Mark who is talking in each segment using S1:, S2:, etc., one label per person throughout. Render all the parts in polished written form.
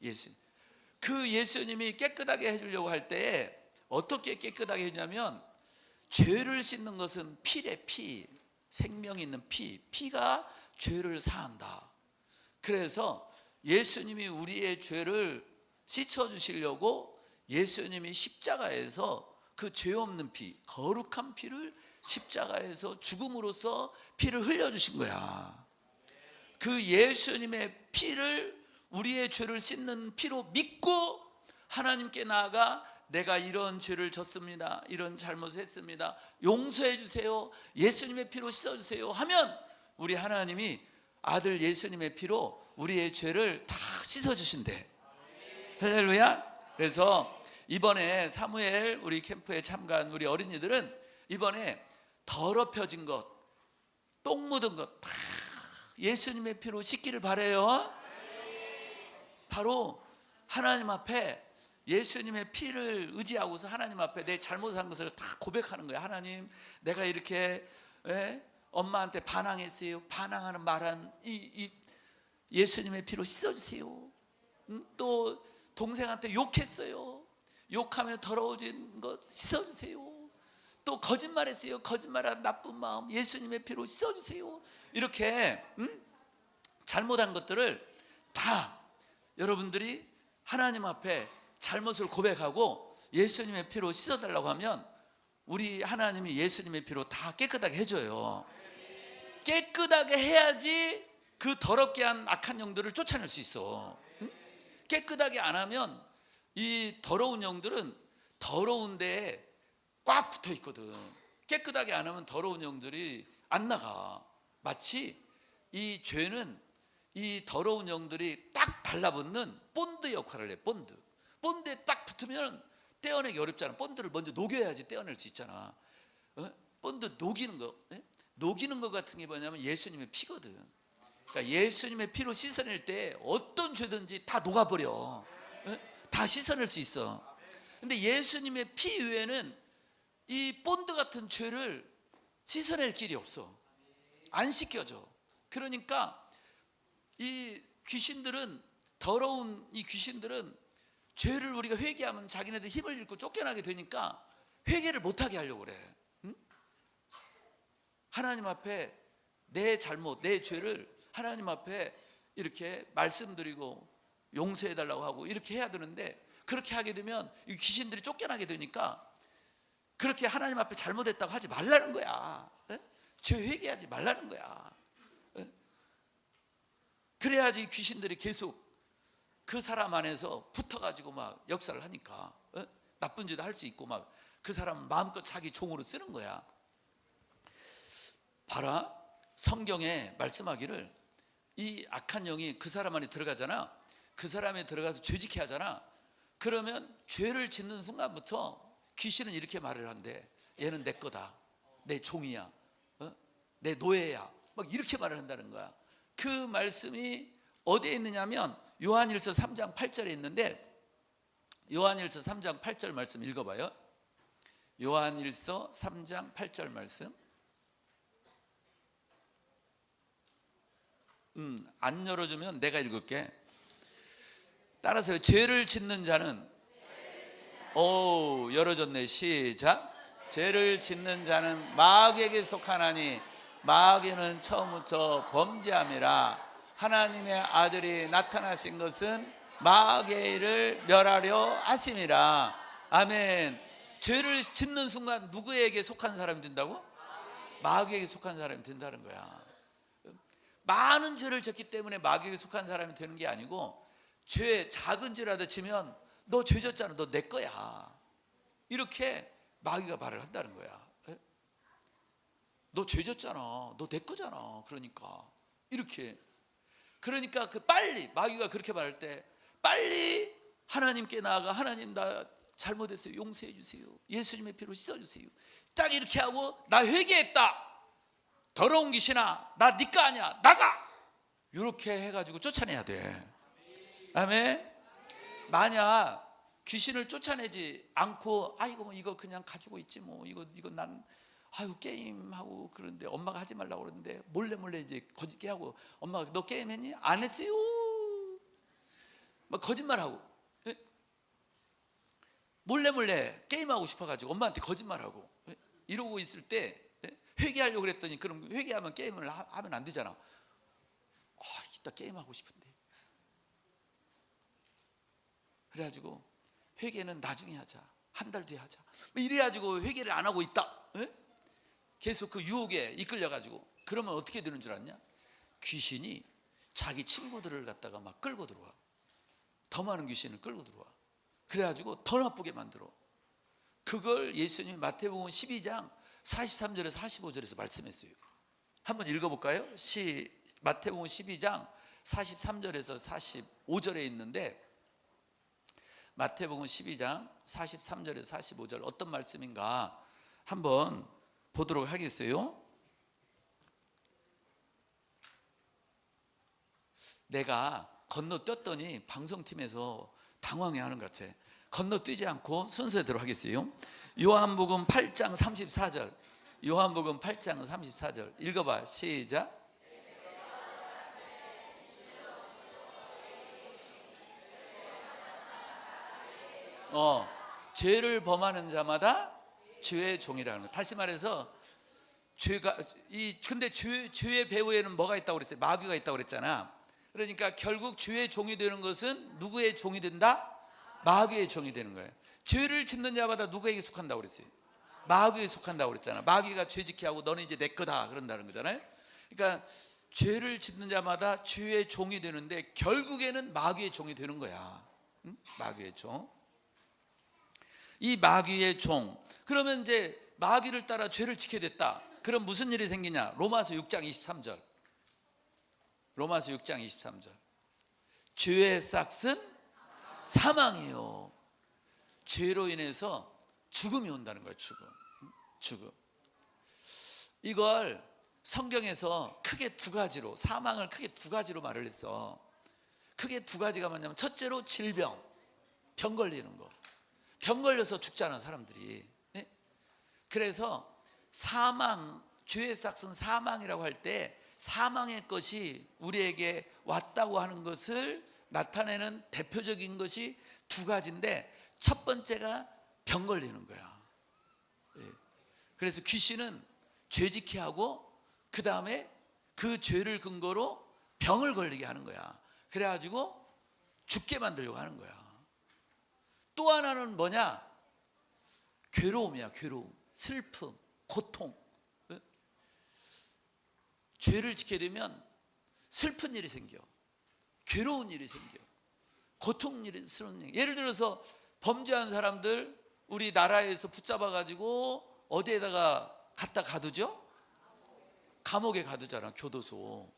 S1: 예수님. 그 예수님이 깨끗하게 해주려고 할 때에 어떻게 깨끗하게 해주냐면, 죄를 씻는 것은 피래, 피. 생명 있는 피. 피가 죄를 사한다. 그래서 예수님이 우리의 죄를 씻어주시려고 예수님이 십자가에서 그 죄 없는 피, 거룩한 피를 십자가에서 죽음으로써 피를 흘려주신 거야. 그 예수님의 피를, 우리의 죄를 씻는 피로 믿고 하나님께 나아가 내가 이런 죄를 졌습니다, 이런 잘못을 했습니다, 용서해 주세요, 예수님의 피로 씻어주세요 하면 우리 하나님이 아들 예수님의 피로 우리의 죄를 다 씻어주신대. 할렐루야. 그래서 이번에 사무엘 우리 캠프에 참가한 우리 어린이들은 이번에 더럽혀진 것, 똥 묻은 것 다 예수님의 피로 씻기를 바래요. 바로 하나님 앞에 예수님의 피를 의지하고서 하나님 앞에 내 잘못한 것을 다 고백하는 거야. 하나님, 내가 이렇게 엄마한테 반항했어요. 반항하는 말한 이 예수님의 피로 씻어주세요. 또 동생한테 욕했어요. 욕하며 더러워진 것 씻어주세요. 또 거짓말했어요. 거짓말한 나쁜 마음 예수님의 피로 씻어주세요. 이렇게 잘못한 것들을 다 여러분들이 하나님 앞에 잘못을 고백하고 예수님의 피로 씻어달라고 하면 우리 하나님이 예수님의 피로 다 깨끗하게 해줘요. 깨끗하게 해야지 그 더럽게 한 악한 영들을 쫓아낼 수 있어. 깨끗하게 안 하면 이 더러운 영들은 더러운 데에 꽉 붙어 있거든. 깨끗하게 안 하면 더러운 영들이 안 나가. 마치 이 죄는 이 더러운 영들이 딱 달라붙는 본드 역할을 해. 본드에 딱 붙으면 떼어내기 어렵잖아. 본드를 먼저 녹여야지 떼어낼 수 있잖아. 본드 녹이는 거 같은 게 뭐냐면 예수님의 피거든. 그러니까 예수님의 피로 씻어낼 때 어떤 죄든지 다 녹아버려. 다 씻어낼 수 있어. 근데 예수님의 피 외에는 이 본드 같은 죄를 씻어낼 길이 없어. 안 씻겨져. 그러니까 이 귀신들은, 더러운 이 귀신들은 죄를 우리가 회개하면 자기네들 힘을 잃고 쫓겨나게 되니까 회개를 못하게 하려고 그래. 하나님 앞에 내 잘못, 내 죄를 하나님 앞에 이렇게 말씀드리고 용서해달라고 하고 이렇게 해야 되는데, 그렇게 하게 되면 이 귀신들이 쫓겨나게 되니까 그렇게 하나님 앞에 잘못했다고 하지 말라는 거야. 죄 회개하지 말라는 거야. 그래야지 귀신들이 계속 그 사람 안에서 붙어가지고 막 역사를 하니까 나쁜 짓도 할 수 있고 막 그 사람 마음껏 자기 종으로 쓰는 거야. 봐라, 성경에 말씀하기를 이 악한 영이 그 사람 안에 들어가잖아. 그 사람에 들어가서 죄짓게 하잖아. 그러면 죄를 짓는 순간부터 귀신은 이렇게 말을 한대. 얘는 내 거다, 내 종이야, 내 노예야, 막 이렇게 말을 한다는 거야. 그 말씀이 어디에 있느냐면 요한일서 3장 8절에 있는데, 요한일서 3장 8절 말씀 읽어봐요. 요한일서 3장 8절 말씀. 안 열어주면 내가 읽을게. 따라서요. 죄를 짓는 자는, 오, 열어줬네. 시작. 죄를 짓는 자는 마귀에게 속하나니 마귀는 처음부터 범죄함이라. 하나님의 아들이 나타나신 것은 마귀의 일을 멸하려 하심이라. 아멘. 죄를 짓는 순간 누구에게 속한 사람이 된다고? 마귀에게 속한 사람이 된다는 거야. 많은 죄를 졌기 때문에 마귀에게 속한 사람이 되는 게 아니고, 죄 작은 죄라도 지면 너 죄 졌잖아, 너 내 거야, 이렇게 마귀가 말을 한다는 거야. 너 죄 졌잖아, 너 내 거잖아. 그러니까 이렇게, 그러니까 빨리 마귀가 그렇게 말할 때 빨리 하나님께 나아가, 하나님 나 잘못했어요, 용서해 주세요, 예수님의 피로 씻어주세요. 딱 이렇게 하고 나 회개했다, 더러운 귀신아 나 네 거 아니야, 나가, 이렇게 해가지고 쫓아내야 돼. 아멘. 만약 귀신을 쫓아내지 않고 아이고 뭐 이거 그냥 가지고 있지 뭐 이거 난 아유 게임하고 그러는데 엄마가 하지 말라고 그러는데 몰래 이제 거짓게 하고 엄마가 너 게임했니? 안 했어요. 막 거짓말하고, 예? 몰래 게임하고 싶어가지고 엄마한테 거짓말하고, 예? 이러고 있을 때, 예? 회개하려고 그랬더니 그럼 회개하면 게임을 하면 안 되잖아. 이따 게임하고 싶은데. 그래가지고 회개는 나중에 하자, 한 달 뒤에 하자, 이래가지고 회개를 안 하고 있다, 예? 계속 그 유혹에 이끌려가지고. 그러면 어떻게 되는 줄 아냐? 귀신이 자기 친구들을 갖다가 막 끌고 들어와. 더 많은 귀신을 끌고 들어와. 그래가지고 더 나쁘게 만들어. 그걸 예수님이 마태복음 12장 43절에서 45절에서 말씀했어요. 한번 읽어볼까요? 마태복음 12장 43절에서 45절에 있는데, 마태복음 12장 43절에서 45절 어떤 말씀인가 한번 보도록 하겠어요. 내가 건너뛰었더니 방송팀에서 당황해하는 것 같아. 건너뛰지 않고 순서대로 하겠어요. 요한복음 8장 34절, 요한복음 8장 34절 읽어봐. 시작. 죄를 범하는 자마다 죄의 종이라는 거. 다시 말해서 근데 죄의 배후에는 뭐가 있다고 그랬어요? 마귀가 있다고 그랬잖아. 그러니까 결국 죄의 종이 되는 것은 누구의 종이 된다? 마귀의 종이 되는 거예요. 죄를 짓는 자마다 누구에게 속한다고 그랬어요? 마귀에 속한다고 그랬잖아. 마귀가 죄짓게 하고 너는 이제 내 거다 그런다는 거잖아요. 그러니까 죄를 짓는 자마다 죄의 종이 되는데 결국에는 마귀의 종이 되는 거야. 응? 마귀의 종. 이 마귀의 종. 그러면 이제 마귀를 따라 죄를 지게 됐다. 그럼 무슨 일이 생기냐? 로마서 6장 23절. 로마서 6장 23절. 죄의 싹은 사망이에요. 죄로 인해서 죽음이 온다는 거예요. 죽음. 이걸 성경에서 크게 두 가지로, 사망을 크게 두 가지로 말을 했어. 크게 두 가지가 뭐냐면, 첫째로 질병, 병 걸리는 거. 병 걸려서 죽잖아 사람들이. 네? 그래서 사망, 죄의 싹은 사망이라고 할 때 사망의 것이 우리에게 왔다고 하는 것을 나타내는 대표적인 것이 두 가지인데, 첫 번째가 병 걸리는 거야. 그래서 귀신은 죄짓게 하고 그 다음에 그 죄를 근거로 병을 걸리게 하는 거야. 그래가지고 죽게 만들려고 하는 거야. 또 하나는 뭐냐? 괴로움이야. 괴로움, 슬픔, 고통. 죄를 짓게 되면 슬픈 일이 생겨, 괴로운 일이 생겨, 고통스러운 일. 예를 들어서 범죄한 사람들 우리 나라에서 붙잡아 가지고 어디에다가 갖다 가두죠? 감옥에 가두잖아. 교도소,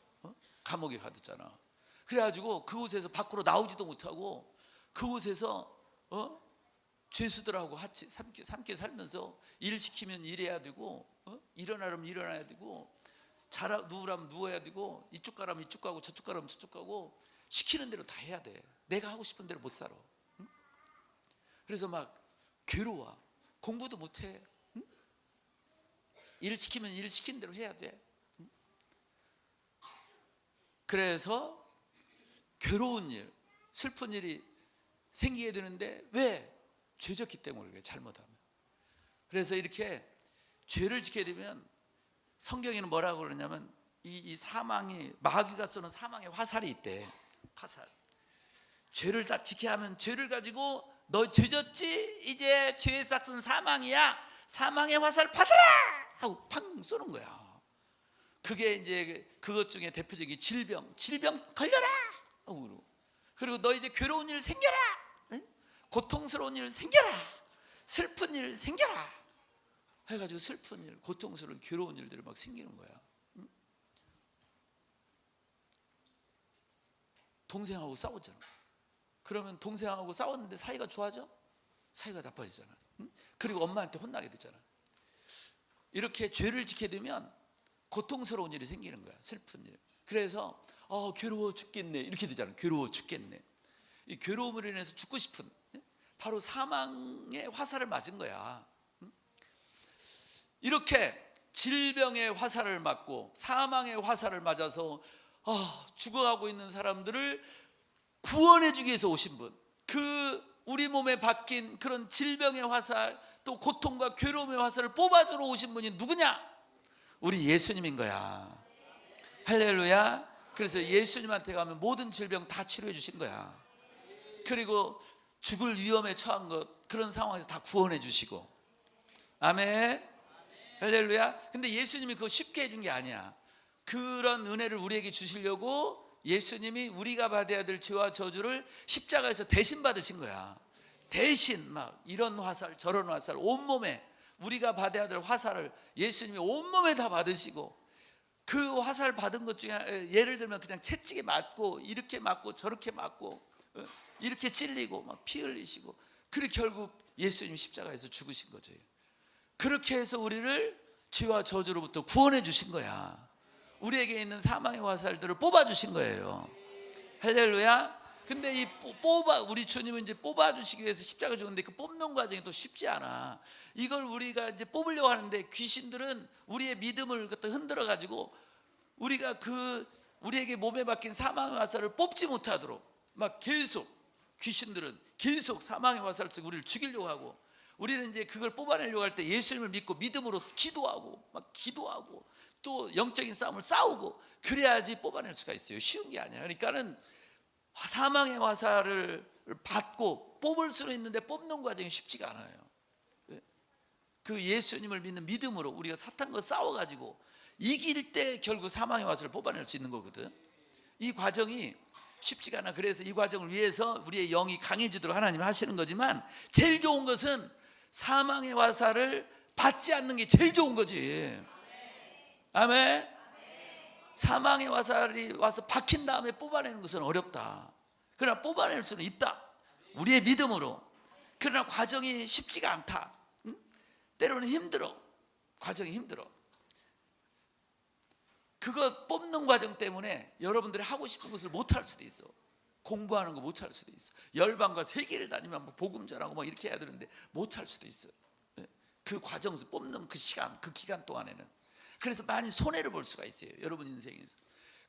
S1: 감옥에 가두잖아. 그래가지고 그곳에서 밖으로 나오지도 못하고 그곳에서 죄수들하고 같이 함께 살면서 일 시키면 일해야 되고, 일어나려면 일어나야 되고, 누우라면 누워야 되고, 이쪽 가라면 이쪽 가고 저쪽 가라면 저쪽 가고, 시키는 대로 다 해야 돼. 내가 하고 싶은 대로 못 살아. 응? 그래서 막 괴로워. 공부도 못해. 응? 일 시키면 일 시킨 대로 해야 돼. 응? 그래서 괴로운 일, 슬픈 일이 생기게 되는데, 왜? 죄졌기 때문에 그래. 잘못하면. 그래서 이렇게 죄를 짓게 되면 성경에는 뭐라고 그러냐면, 이 사망이, 마귀가 쏘는 사망의 화살이 있대. 화살. 죄를 딱 지게 하면, 죄를 가지고 너 죄졌지? 이제 죄의 싹은 사망이야. 사망의 화살 받아라! 하고 팡 쏘는 거야. 그게 이제 그것 중에 대표적인 질병 걸려라! 그리고 너 이제 괴로운 일 생겨라! 고통스러운 일 생겨라! 슬픈 일 생겨라! 해가지고 슬픈 일, 고통스러운, 괴로운 일들이 막 생기는 거야. 동생하고 싸웠잖아. 그러면 동생하고 싸웠는데 사이가 좋아져? 사이가 나빠지잖아. 그리고 엄마한테 혼나게 되잖아. 이렇게 죄를 짓게 되면 고통스러운 일이 생기는 거야. 슬픈 일. 그래서 괴로워 죽겠네 이렇게 되잖아. 괴로워 죽겠네. 이 괴로움으로 인해서 죽고 싶은, 바로 사망의 화살을 맞은 거야. 이렇게 질병의 화살을 맞고 사망의 화살을 맞아서 죽어가고 있는 사람들을 구원해 주기 위해서 오신 분, 그 우리 몸에 박힌 그런 질병의 화살, 또 고통과 괴로움의 화살을 뽑아주러 오신 분이 누구냐? 우리 예수님인 거야. 할렐루야. 그래서 예수님한테 가면 모든 질병 다 치료해 주신 거야. 그리고 죽을 위험에 처한 것, 그런 상황에서 다 구원해 주시고. 아멘. 할렐루야. 근데 예수님이 그거 쉽게 해준 게 아니야. 그런 은혜를 우리에게 주시려고 예수님이 우리가 받아야 될 죄와 저주를 십자가에서 대신 받으신 거야. 대신 막 이런 화살 저런 화살 온몸에, 우리가 받아야 될 화살을 예수님이 온몸에 다 받으시고, 그 화살 받은 것 중에 예를 들면 그냥 채찍에 맞고 이렇게 맞고 저렇게 맞고 이렇게 찔리고 막 피 흘리시고, 그리고 결국 예수님이 십자가에서 죽으신 거죠. 그렇게 해서 우리를 죄와 저주로부터 구원해 주신 거야. 우리에게 있는 사망의 화살들을 뽑아 주신 거예요. 할렐루야. 근데 이 우리 주님은 이제 뽑아 주시기 위해서 십자가 죽었는데, 그 뽑는 과정이 또 쉽지 않아. 이걸 우리가 이제 뽑으려고 하는데 귀신들은 우리의 믿음을 갖다 흔들어 가지고 우리가 우리에게 몸에 박힌 사망의 화살을 뽑지 못하도록 막 계속, 귀신들은 계속 사망의 화살을 쓰고 우리를 죽이려고 하고, 우리는 이제 그걸 뽑아내려고 할 때 예수님을 믿고 믿음으로 기도하고 막 기도하고 또 영적인 싸움을 싸우고 그래야지 뽑아낼 수가 있어요. 쉬운 게 아니야. 그러니까는 사망의 화살을 받고 뽑을 수는 있는데 뽑는 과정이 쉽지가 않아요. 그 예수님을 믿는 믿음으로 우리가 사탄과 싸워가지고 이길 때 결국 사망의 화살을 뽑아낼 수 있는 거거든. 이 과정이 쉽지가 않아. 그래서 이 과정을 위해서 우리의 영이 강해지도록 하나님이 하시는 거지만, 제일 좋은 것은 사망의 화살을 받지 않는 게 제일 좋은 거지. 아멘. 사망의 화살이 와서 박힌 다음에 뽑아내는 것은 어렵다. 그러나 뽑아낼 수는 있다, 우리의 믿음으로. 그러나 과정이 쉽지가 않다. 때로는 힘들어. 과정이 힘들어. 그거 뽑는 과정 때문에 여러분들이 하고 싶은 것을 못할 수도 있어. 공부하는 거 못할 수도 있어. 열방과 세계를 다니면 복음 전하고 막 이렇게 해야 되는데 못할 수도 있어. 그 과정에서 뽑는 그 시간, 그 기간 동안에는. 그래서 많이 손해를 볼 수가 있어요, 여러분 인생에서.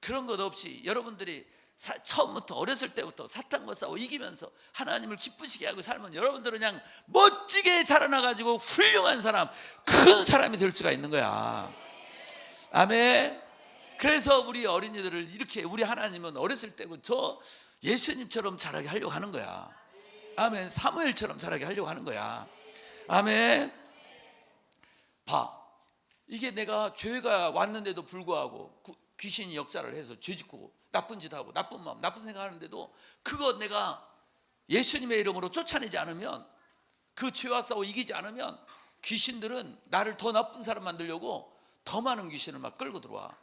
S1: 그런 것 없이 여러분들이 처음부터 어렸을 때부터 사탄과 싸워 이기면서 하나님을 기쁘시게 하고 살면 여러분들은 그냥 멋지게 자라나가지고 훌륭한 사람, 큰 사람이 될 수가 있는 거야. 아멘. 그래서 우리 어린이들을 이렇게, 우리 하나님은 어렸을 때부터 예수님처럼 자라게 하려고 하는 거야. 아멘. 사무엘처럼 자라게 하려고 하는 거야. 아멘. 봐, 이게 내가 죄가 왔는데도 불구하고 귀신이 역사를 해서 죄 짓고 나쁜 짓 하고 나쁜 마음, 나쁜 생각하는데도 그거 내가 예수님의 이름으로 쫓아내지 않으면, 그 죄와 싸워 이기지 않으면 귀신들은 나를 더 나쁜 사람 만들려고 더 많은 귀신을 막 끌고 들어와.